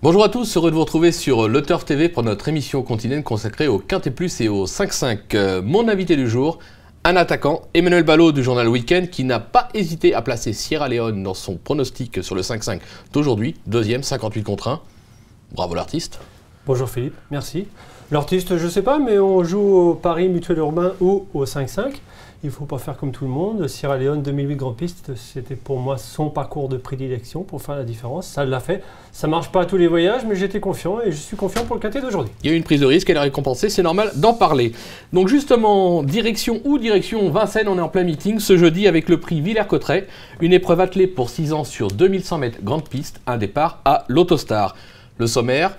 Bonjour à tous, heureux de vous retrouver sur Le Turf TV pour notre émission quotidienne consacrée au Quintet Plus et au 5-5. Mon invité du jour, un attaquant, Emmanuel Ballot du journal Week-end, qui n'a pas hésité à placer Sierra Leone dans son pronostic sur le 5-5 d'aujourd'hui, deuxième, 58 contre 1. Bravo l'artiste. Bonjour Philippe, merci. L'artiste, je ne sais pas, mais on joue au Paris Mutuel Urbain ou au 5-5. Il ne faut pas faire comme tout le monde. Sierra Leone 2008 Grand Piste, c'était pour moi son parcours de prédilection pour faire la différence. Ça l'a fait. Ça ne marche pas à tous les voyages, mais j'étais confiant et je suis confiant pour le quintet d'aujourd'hui. Il y a eu une prise de risque, elle est récompensée, c'est normal d'en parler. Donc justement, direction Vincennes, on est en plein meeting ce jeudi avec le prix Villers-Cotterêts, une épreuve attelée pour 6 ans sur 2100 mètres grande piste, un départ à l'Autostar. Le sommaire,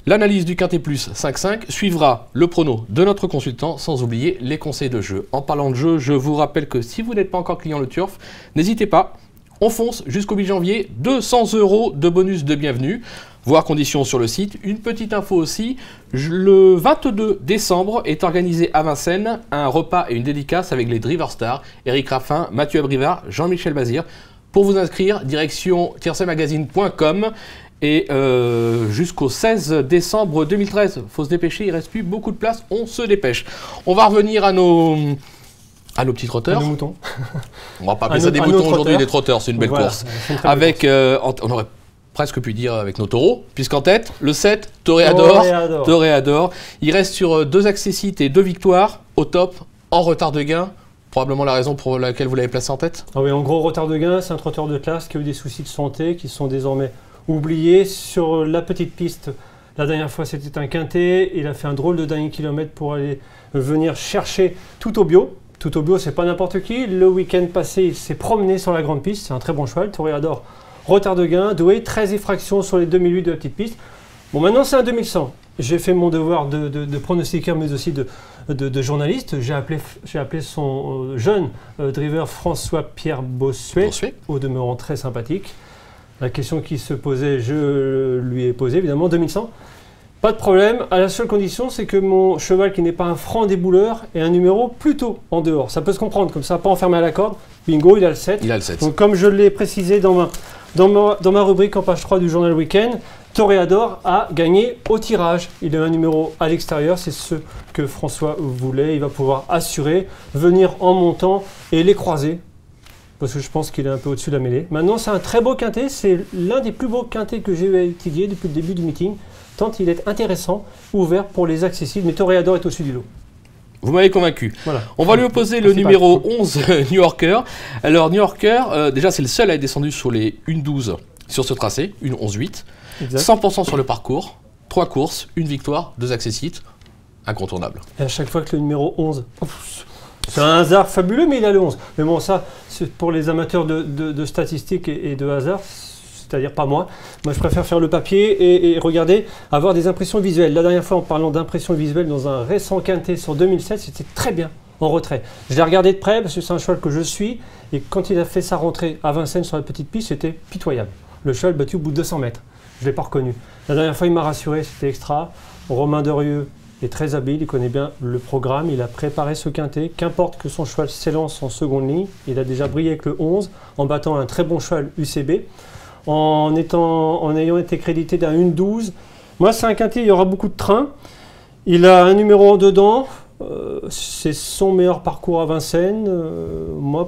l'analyse du Quintet Plus 5-5 suivra le prono de notre consultant, sans oublier les conseils de jeu. En parlant de jeu, je vous rappelle que si vous n'êtes pas encore client Le Turf, n'hésitez pas, on fonce jusqu'au 8 janvier, 200 € de bonus de bienvenue, voire conditions sur le site. Une petite info aussi, le 22 décembre est organisé à Vincennes un repas et une dédicace avec les Driver Stars, Eric Raffin, Mathieu Abrivard, Jean-Michel Bazir. Pour vous inscrire, direction tiercemagazine.com. Et jusqu'au 16 décembre 2013, il faut se dépêcher, il ne reste plus beaucoup de place, on se dépêche. On va revenir à nos petits trotteurs. À nos moutons. On va pas appeler ça des moutons aujourd'hui, des trotteurs, c'est une belle course. Avec, on aurait presque pu dire avec nos taureaux, puisqu'en tête, le 7, Toréador. Il reste sur 2 accessites et 2 victoires, au top, en retard de gain. Probablement la raison pour laquelle vous l'avez placé en tête. Ah oui, en gros, retard de gain, c'est un trotteur de classe qui a eu des soucis de santé, qui sont désormais oublié sur la petite piste. La dernière fois, c'était un quintet. Il a fait un drôle de dernier kilomètre pour aller venir chercher tout au bio. Tout au bio, c'est pas n'importe qui. Le week-end passé, il s'est promené sur la grande piste. C'est un très bon cheval. Toréador, retard de gain, doué, 13 effractions sur les 2008 de la petite piste. Bon, maintenant, c'est un 2100. J'ai fait mon devoir de pronostiqueur, mais aussi de journaliste. J'ai appelé son jeune driver François-Pierre Bossuet, au demeurant très sympathique. La question qui se posait, je lui ai posée, évidemment, 2100. Pas de problème, à la seule condition, c'est que mon cheval, qui n'est pas un franc débouleur, ait un numéro plutôt en dehors. Ça peut se comprendre, comme ça, pas enfermé à la corde. Bingo, il a le 7. Il a le 7. Donc, comme je l'ai précisé dans ma rubrique en page 3 du journal Week-end, Toréador a gagné au tirage. Il a un numéro à l'extérieur, c'est ce que François voulait. Il va pouvoir assurer, venir en montant et les croiser, parce que je pense qu'il est un peu au-dessus de la mêlée. Maintenant, c'est un très beau quintet. C'est l'un des plus beaux quintets que j'ai eu à étudier depuis le début du meeting, tant il est intéressant, ouvert pour les accessibles. Mais Toréador est au-dessus du lot. Vous m'avez convaincu. Voilà. On va lui opposer le numéro 11 New Yorker. Alors, New Yorker, déjà, c'est le seul à être descendu sur les 1-12 sur ce tracé, 1-11-8. 100% sur le parcours, 3 courses, 1 victoire, 2 accessites. Incontournable. Et à chaque fois que le numéro 11... C'est un hasard fabuleux, mais il a le 11. Mais bon, ça, c'est pour les amateurs de statistiques et de hasard, c'est-à-dire pas moi. Moi, je préfère faire le papier et regarder, avoir des impressions visuelles. La dernière fois, en parlant d'impressions visuelles, dans un récent quintet sur 2007, c'était très bien en retrait. Je l'ai regardé de près parce que c'est un cheval que je suis. Et quand il a fait sa rentrée à Vincennes sur la petite piste, c'était pitoyable. Le cheval battu au bout de 200 mètres. Je ne l'ai pas reconnu. La dernière fois, il m'a rassuré, c'était extra. Romain Derieux est très habile, il connaît bien le programme, il a préparé ce quintet. Qu'importe que son cheval s'élance en seconde ligne, il a déjà brillé avec le 11 en battant un très bon cheval UCB, en ayant été crédité d'un 1-12. Moi, c'est un quintet, il y aura beaucoup de trains. Il a un numéro en dedans, c'est son meilleur parcours à Vincennes.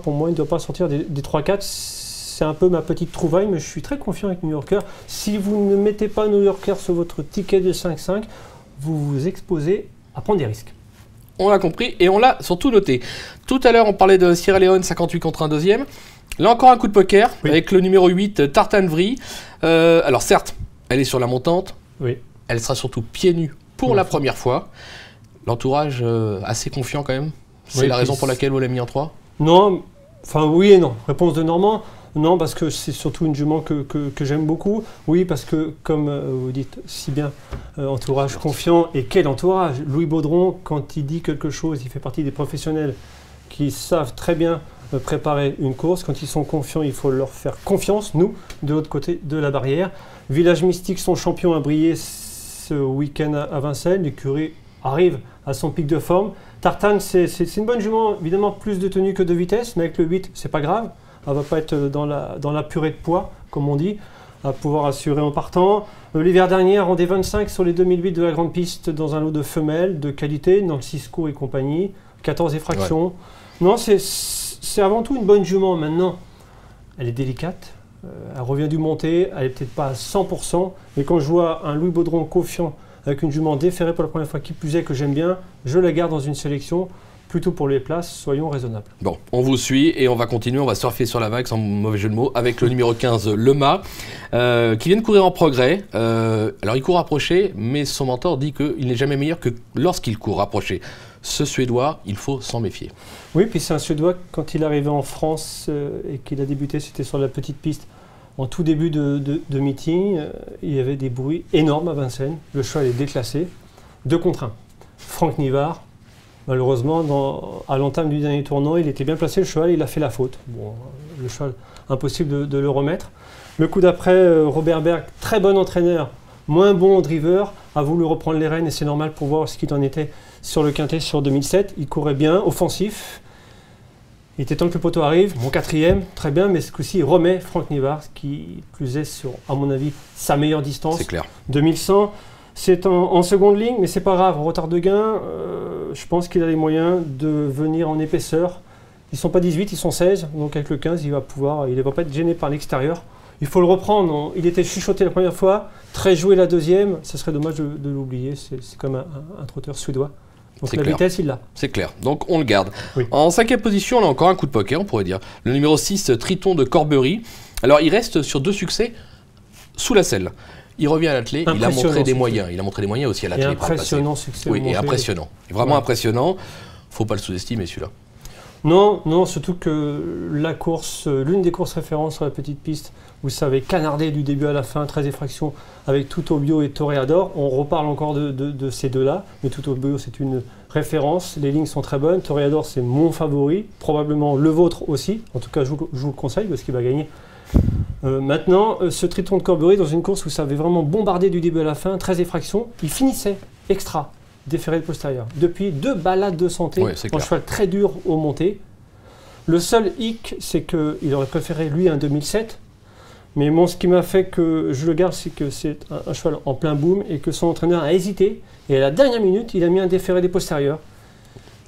Pour moi, il ne doit pas sortir des 3-4. C'est un peu ma petite trouvaille, mais je suis très confiant avec New Yorker. Si vous ne mettez pas New Yorker sur votre ticket de 5-5, vous vous exposez à prendre des risques. On l'a compris et on l'a surtout noté. Tout à l'heure, on parlait de Sierra Leone, 58 contre un deuxième. Là encore un coup de poker, oui, avec le numéro 8, Tartan Vry. Alors certes, elle est sur la montante. Oui. Elle sera surtout pieds nus pour la première fois. L'entourage assez confiant quand même. C'est la raison pour laquelle vous l'avez mis en 3 ? Non, enfin oui et non. Réponse de Normand. Non, parce que c'est surtout une jument que j'aime beaucoup. Oui, parce que, comme vous dites si bien, entourage confiant. Et quel entourage! Louis Baudron, quand il dit quelque chose, il fait partie des professionnels qui savent très bien préparer une course. Quand ils sont confiants, il faut leur faire confiance, nous, de l'autre côté de la barrière. Village Mystique, son champion, a brillé ce week-end à Vincennes. L'écurie arrive à son pic de forme. Tartan, c'est une bonne jument, évidemment plus de tenue que de vitesse, mais avec le 8, c'est pas grave. Elle ne va pas être dans la purée de poids, comme on dit. à pouvoir assurer en partant. L'hiver dernier, rendez 25 sur les 2008 de la grande piste dans un lot de femelles de qualité, dans le Cisco et compagnie, 14 effractions. Ouais. Non, c'est avant tout une bonne jument. Maintenant, elle est délicate, elle revient du monté, elle n'est peut-être pas à 100%, mais quand je vois un Louis Baudron confiant avec une jument déférée pour la première fois, qui plus est que j'aime bien, je la garde dans une sélection. Plutôt pour les places, soyons raisonnables. Bon, on vous suit et on va continuer, on va surfer sur la vague sans mauvais jeu de mots avec le numéro 15, Le Mât, qui vient de courir en progrès. Alors il court rapproché, mais son mentor dit qu'il n'est jamais meilleur que lorsqu'il court rapproché. Ce Suédois, il faut s'en méfier. Oui, puis c'est un Suédois, quand il est arrivé en France et qu'il a débuté, c'était sur la petite piste. En tout début de meeting, il y avait des bruits énormes à Vincennes. Le cheval est déclassé, 2 contre 1. Franck Nivard, malheureusement, à l'entame du dernier tournant, il était bien placé, le cheval, il a fait la faute. Bon, le cheval, impossible de le remettre. Le coup d'après, Robert Berg, très bon entraîneur, moins bon driver, a voulu reprendre les rênes et c'est normal pour voir ce qu'il en était sur le quintet sur 2007. Il courait bien, offensif. Il était temps que le poteau arrive. Mon 4e, très bien, mais ce coup-ci, il remet Franck Nivard, qui plus est sur, à mon avis, sa meilleure distance. C'est clair. 2100. C'est en seconde ligne, mais c'est pas grave, en retard de gain, je pense qu'il a les moyens de venir en épaisseur. Ils ne sont pas 18, ils sont 16, donc avec le 15, il ne va pas être gêné par l'extérieur. Il faut le reprendre, il était chuchoté la première fois, très joué la deuxième, ce serait dommage de l'oublier, c'est comme un trotteur suédois. Donc la vitesse, il l'a. C'est clair, donc on le garde. Oui. En 5e position, on a encore un coup de poker, on pourrait dire. Le numéro 6, Triton de Corbery. Alors il reste sur 2 succès sous la selle. Il revient à l'attelé, il a montré des moyens. Il a montré des moyens aussi à l'attelé. Impressionnant succès. Oui, et impressionnant. Vraiment impressionnant. Faut pas le sous-estimer celui-là. Non, surtout que la course, l'une des courses références sur la petite piste, vous savez, canardé du début à la fin, 13 effractions avec Tutto Bio et Toreador. On reparle encore de ces deux-là, mais Tutto Bio c'est une référence. Les lignes sont très bonnes. Toreador c'est mon favori, probablement le vôtre aussi. En tout cas, je vous le conseille parce qu'il va gagner. Maintenant, ce Triton de Corbery, dans une course où ça avait vraiment bombardé du début à la fin, 13 effractions, il finissait extra, déféré le postérieur. Depuis 2 balades de santé, un cheval très dur au monté. Le seul hic, c'est qu'il aurait préféré, lui, un 2007. Mais bon, ce qui m'a fait que je le garde, c'est que c'est un cheval en plein boom et que son entraîneur a hésité. Et à la dernière minute, il a mis un déféré des postérieurs.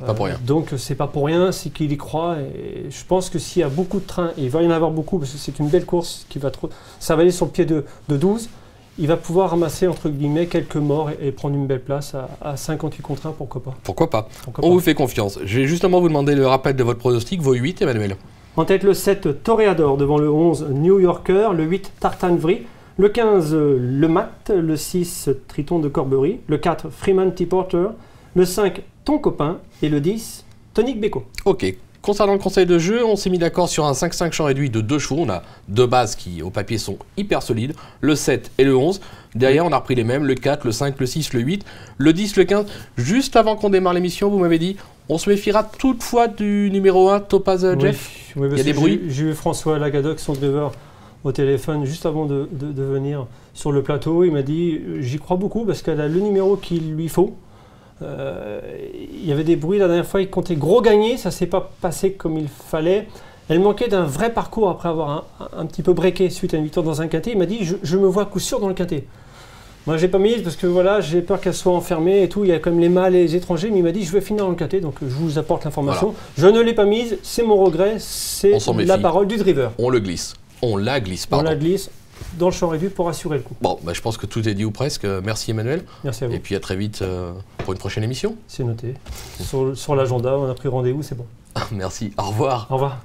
Pas pour rien. Donc c'est pas pour rien, c'est qu'il y croit. Et je pense que s'il y a beaucoup de trains, et il va y en avoir beaucoup parce que c'est une belle course qui va ça va aller sur le pied de 12, il va pouvoir ramasser entre guillemets quelques morts et prendre une belle place à 58 contre 1, pourquoi pas. Pourquoi pas. On vous fait confiance. Je vais justement vous demander le rappel de votre pronostic, vos 8, Emmanuel. En tête le 7 Toreador devant le 11 New Yorker, le 8 Tartan Vry, le 15 Le Mat, le 6 Triton de Corbery, le 4 Freeman T. Porter, le 5 Ton Copain et le 10 Tonic Beko. Ok. Concernant le conseil de jeu, on s'est mis d'accord sur un 5-5 champ réduit de 2 chevaux. On a 2 bases qui, au papier, sont hyper solides. Le 7 et le 11. Derrière, on a repris les mêmes. Le 4, le 5, le 6, le 8, le 10, le 15. Juste avant qu'on démarre l'émission, vous m'avez dit, on se méfiera toutefois du numéro 1, Topaz Jeff. Oui, il y a des bruits. J'ai eu François Lagadoc, son driver, au téléphone juste avant de venir sur le plateau. Il m'a dit, j'y crois beaucoup parce qu'elle a le numéro qu'il lui faut. Il y avait des bruits la dernière fois, il comptait gros gagner, ça s'est pas passé comme il fallait. Elle manquait d'un vrai parcours après avoir un petit peu breaké suite à une victoire dans un quintet. Il m'a dit je me vois à coup sûr dans le quintet. Moi j'ai pas mis parce que voilà, j'ai peur qu'elle soit enfermée et tout, il y a quand même les mâles et les étrangers, mais il m'a dit je vais finir dans le quintet, donc je vous apporte l'information. Voilà. Je ne l'ai pas mise, c'est mon regret, c'est la parole du driver. On le glisse, on la glisse, pardon. On la glisse dans le champ réduit pour assurer le coup. Bon, je pense que tout est dit ou presque. Merci Emmanuel. Merci à vous. Et puis à très vite pour une prochaine émission. C'est noté. Sur l'agenda, on a pris rendez-vous, c'est bon. Merci, au revoir. Au revoir.